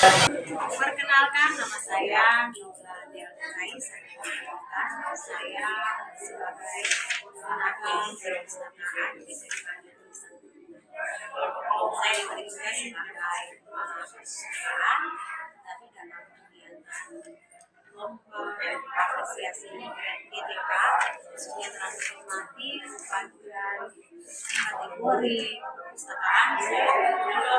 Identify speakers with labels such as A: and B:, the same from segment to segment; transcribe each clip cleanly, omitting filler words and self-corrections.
A: Perkenalkan, nama saya Nura Delkai. Saya sebagai tenaga perpustakaan di Sekretariat Tulisan. Saya diberi tugas sebagai perpustakaan, tapi dalam kegiatan lomba apresiasi GTK khususnya transformatif bagian kategori perpustakaan saya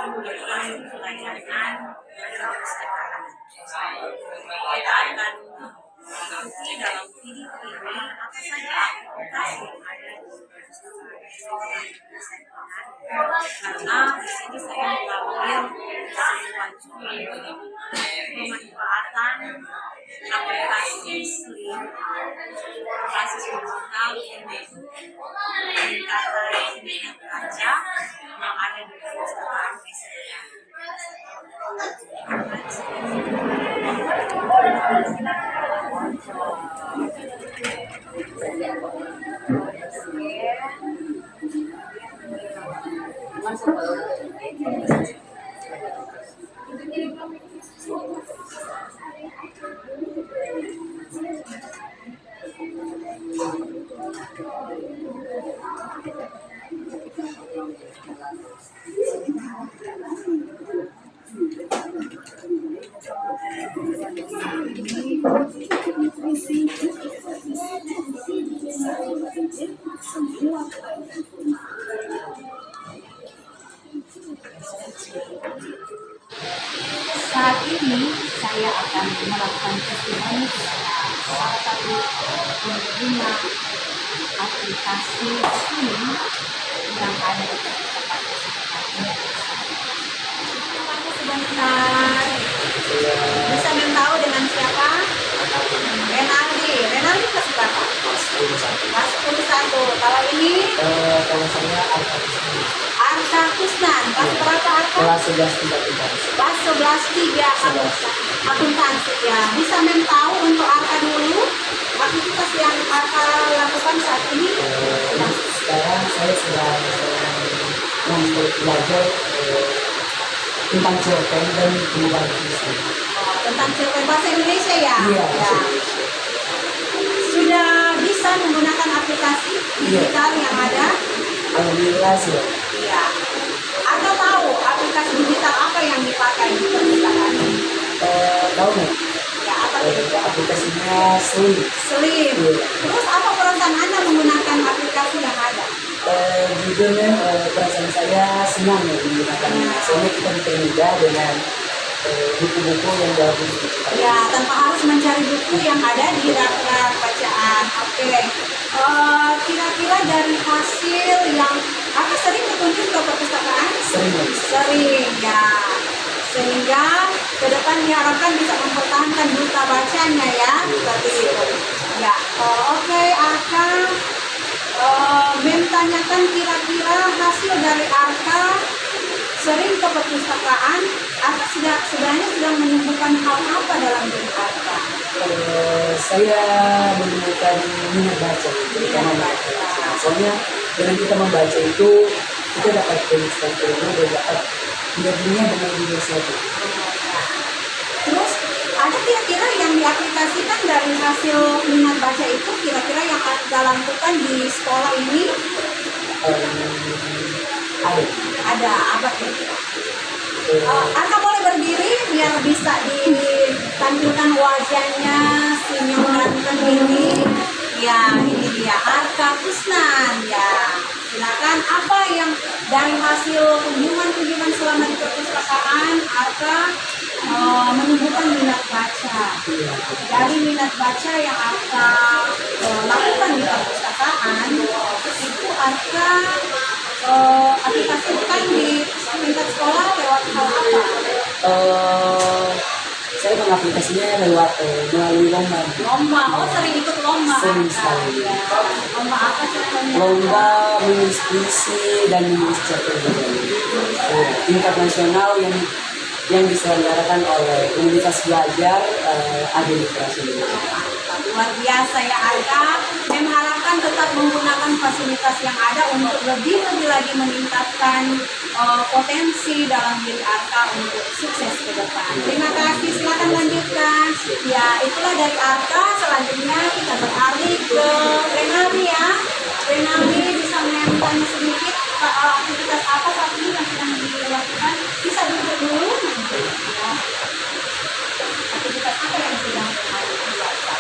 A: memberikan pelayanan perpustakaan. Kita akan mengikuti dalam video ini apa saja aktivitas yang ada di perpustakaan karena di sini saya mengambil sesuatu pemanfaatan aplikasi Slim berbasis digital untuk peningkatan minat baca yang ada di perpustakaan Indonesia. Saat ini saya akan melakukan testimoni kepada salah satu pengguna aplikasi Slim yang ada di perpustakaan ini. Sebentar, bisa memberitahu dengan siapa? Renaldi. Renaldi kelas berapa? Kelas 11. Kalau ini?
B: Kalau saya
A: Arka Kusnan. Kelas berapa Arka?
B: kelas 11
A: Kelas 11 akuntansi ya. Bisa memberitahu untuk Arka dulu aktivitas yang Arka lakukan saat ini?
B: Sekarang saya sedang belajar tentang cerpen dan perubahan tulisan.
A: Tentang cerpen bahasa Indonesia ya?
B: Iya.
A: Ya. Sudah bisa menggunakan aplikasi digital yang ada?
B: Alhamdulillah sih.
A: Iya. Anda tahu aplikasi digital apa yang dipakai di perpustakaan ini?
B: Tahu nggak?
A: Ya, apa itu?
B: Aplikasinya Slim.
A: Slim. Terus apa perasaan Anda menggunakan aplikasi yang ada?
B: Jujurnya perasaan saya senang ya menggunakannya. Soalnya kita dipermudah dengan buku-buku yang dalam buku kita.
A: Ya, tanpa harus mencari buku yang ada di rak-rak bacaan. Oke. Kira-kira dari hasil yang apa sering berkunjung ke perpustakaan? Sering ya. Sehingga ke depan diharapkan bisa mempertahankan duta bacanya ya, seperti itu. Ya, oke Arka. Tanyakan kira-kira hasil dari Arka sering ke perpustakaan, Arka sebenarnya sedang menyembuhkan hal apa dalam diri Arka?
B: Saya menemukan minat baca. Soalnya dengan kita membaca itu kita dapat pendidikan ilmu dan dapat dunia dengan dunia satu.
A: Terus ada kira-kira yang diaplikasikan dari hasil minat baca itu kira-kira yang Anda lakukan di sekolah ini? Ada apa kira-kira? Anda boleh berdiri biar bisa ditampilkan wajahnya senyum ganteng ini. Ya, ini dia Arka Kusnan ya. Silakan, apa yang dari hasil kunjungan selama di perpustakaan Arka menumbuhkan minat baca. Dari minat baca yang Arka lakukan di perpustakaan itu Arka aplikasikan di tingkat sekolah lewat hal apa?
B: Saya mengaplikasinya lewat melalui lomba.
A: Oh sering ikut lomba?
B: Sering sekali.
A: Ya. Lomba apa contohnya?
B: Lomba menulis puisi dan menulis cerpen. Tingkat nasional yang diselenggarakan oleh Komunitas Belajar Adi Literasi.
A: mantap, luar biasa ya Arka. Saya mengharapkan tetap menggunakan fasilitas yang ada untuk lebih lagi meningkatkan potensi dalam diri Arka untuk sukses ke depan. Terima kasih, silakan lanjutkan. Ya, itulah dari Arka. Selanjutnya kita beralih ke Renali ya. Renali bisa menyampaikan sedikit aktivitas apa saat ini yang sedang dilakukan. Bisa duduk dulu. Ya. Aktivitas apa yang sedang dilakukan?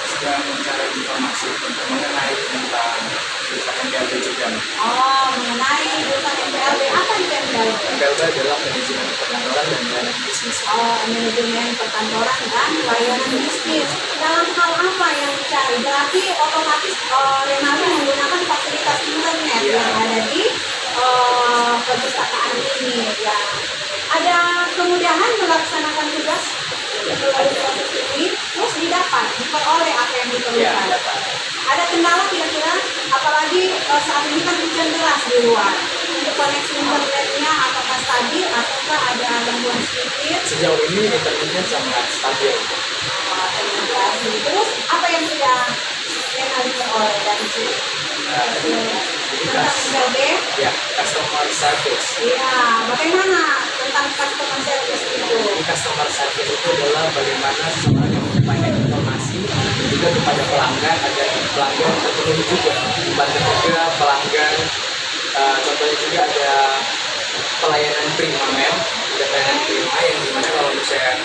C: Sedang mencari informasi mengenai tentang jurusan MPLB juga.
A: Oh, mengenai jurusan MPLB. Apa itu MPLB?
C: MPLB adalah manajemen perkantoran dan pelayanan bisnis.
A: Oh, manajemen perkantoran dan pelayanan bisnis. Dalam hal apa yang dicari? Berarti otomatis Renali menggunakan fasilitas internet
C: Iya.
A: yang ada di perpustakaan ini. Ya. Ada kemudahan melaksanakan tugas melalui proses ini, terus diperoleh apa yang
C: Iya,
A: diperlukan.
C: dapat.
A: Ada kendala kira-kira, apalagi saat ini kan hujan deras di luar. Untuk koneksi internetnya apakah stabil ataukah ada gangguan sedikit?
C: Sejauh ini internetnya sangat stabil.
A: Terus apa yang sudah Renali peroleh dari sini? Tentang MPLB?
C: Ya, customer service.
A: Iya, bagaimana tentang customer service itu?
C: Jadi customer service itu adalah bagaimana seseorang yang menyampaikan informasi juga kepada pelanggan agar pelanggan terpenuhi juga. Bahkan juga pelanggan, contohnya juga ada pelayanan prima mail, ada pelayanan prima yang dimana kalau misalnya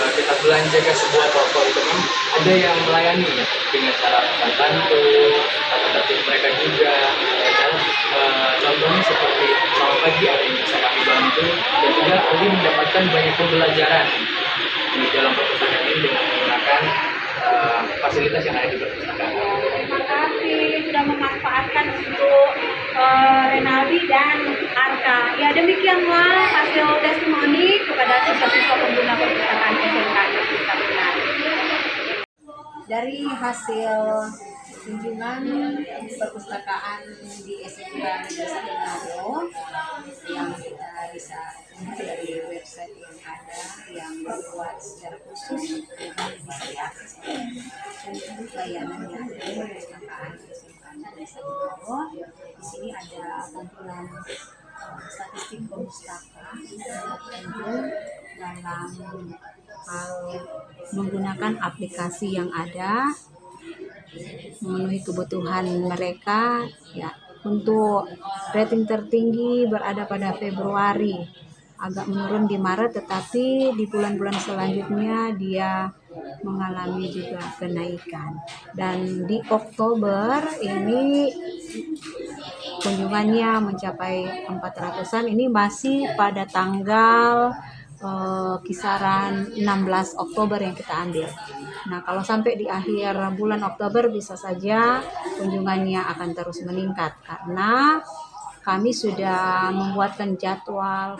C: kita belanja ke sebuah toko itu kan ada yang melayani dengan cara membantu, tertib mereka juga. Contohnya seperti selamat pagi ada yang bisa kami bantu dan juga kami mendapatkan banyak pembelajaran di dalam perpustakaan ini dengan menggunakan fasilitas yang ada di perpustakaan.
A: Terima kasih sudah memanfaatkan untuk Renali dan Arka. Ya demikianlah hasil testimoni kepada siswa-siswa pengguna perpustakaan SMK Negeri 1 Menari. Dari hasil kunjungan perpustakaan di SMK Negeri 1 Manado yang kita bisa lihat dari website yang ada yang dibuat secara khusus dan bisa diakses oleh seluruh layanan yang ada di perpustakaan SMK Negeri 1 Manado. Di sini ada tampilan statistik pustaka pengunjung dalam hal menggunakan aplikasi yang ada memenuhi kebutuhan mereka ya. Untuk rating tertinggi berada pada Februari, agak menurun di Maret, tetapi di bulan-bulan selanjutnya dia mengalami juga kenaikan. Dan di Oktober ini kunjungannya mencapai 400-an. Ini masih pada tanggal kisaran 16 Oktober yang kita ambil. Nah, kalau sampai di akhir bulan Oktober bisa saja kunjungannya akan terus meningkat karena kami sudah membuatkan jadwal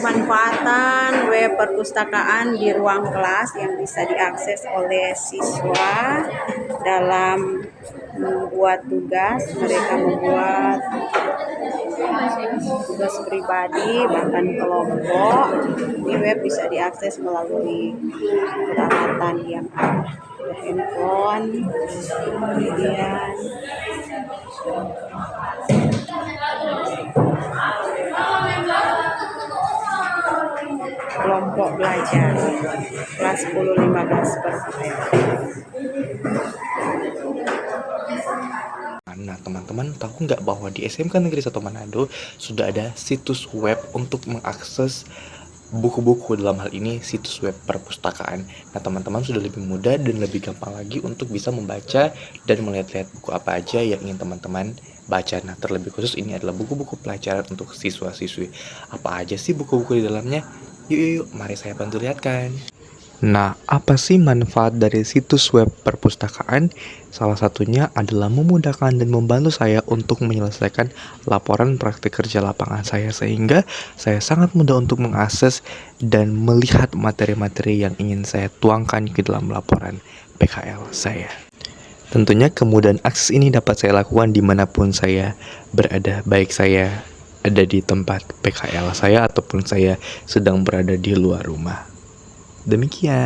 A: pemanfaatan web perpustakaan di ruang kelas yang bisa diakses oleh siswa dalam membuat tugas. Mereka membuat tugas pribadi bahkan kelompok. Di web bisa diakses melalui peralatan yang ada, handphone, kemudian kelompok belajar kelas 10-15 per file.
D: Nah teman-teman tahu nggak bahwa di SMK Negeri 1 Manado sudah ada situs web untuk mengakses buku-buku, dalam hal ini situs web perpustakaan. Nah teman-teman sudah lebih mudah dan lebih gampang lagi untuk bisa membaca dan melihat-lihat buku apa aja yang ingin teman-teman baca. Nah terlebih khusus ini adalah buku-buku pelajaran untuk siswa-siswi. Apa aja sih buku-buku di dalamnya? Yuk, mari saya bantu lihatkan. Nah, apa sih manfaat dari situs web perpustakaan? Salah satunya adalah memudahkan dan membantu saya untuk menyelesaikan laporan praktik kerja lapangan saya, sehingga saya sangat mudah untuk mengakses dan melihat materi-materi yang ingin saya tuangkan ke dalam laporan PKL saya. Tentunya kemudahan akses ini dapat saya lakukan dimanapun saya berada, baik saya ada di tempat PKL saya ataupun saya sedang berada di luar rumah. Demikian.